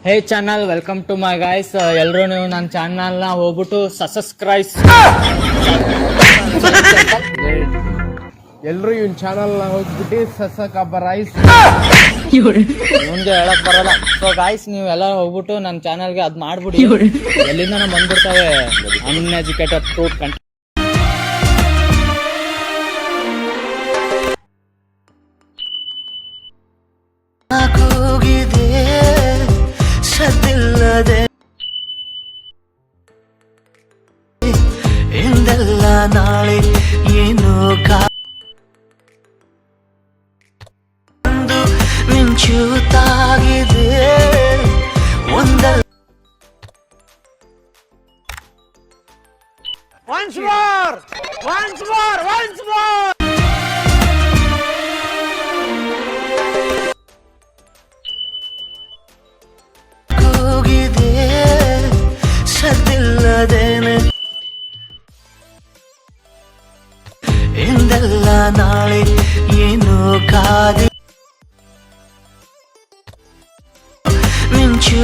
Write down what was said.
Hey channel, welcome to my guys. ಎಲ್ಲರೂ ನೀವು ನನ್ನ ಚಾನಲ್ನ ಹೋಗ್ಬಿಟ್ಟು ಸಬ್ಸ್ಕ್ರೈಬ್. ಎಲ್ಲರೂ ಇವನ್ ಚಾನಲ್ನ ಹೋಗ್ಬಿಟ್ಟು ಸಬ್ಸ್ಕ್ರೈಬ್. ಮುಂದೆ ಹೇಳಕ್ ಬರಲ್ಲ. ಸೊ ಗೈಸ್, ನೀವು ಎಲ್ಲ ಹೋಗ್ಬಿಟ್ಟು ನನ್ನ ಚಾನಲ್ಗೆ ಅದು ಮಾಡ್ಬಿಡಿ. ಎಲ್ಲಿಂದ ನಾವು ಬಂದ್ಬಿಡ್ತವೆ ಅನ್ಎಜುಕೇಟೆಡ್ ಫ್ರೂಟ್ ಕಂಟೆಂಟ್. ಎಂದೆಲ್ಲ ನಾಳೆ ಏನೋ ಕಾಂದು ಮಿಂಚುತ್ತಾಗಿದೆ ಒಂದಲ್ಲ. Once more! Once more! Once more! ಕೂಗಿದೆ ಸದ್ದಿಲ್ಲದೇನೆ ಎಂದೆಲ್ಲ ನಾಳೆ ಏನೋ ಕಾದಿ ಮಿಂಚು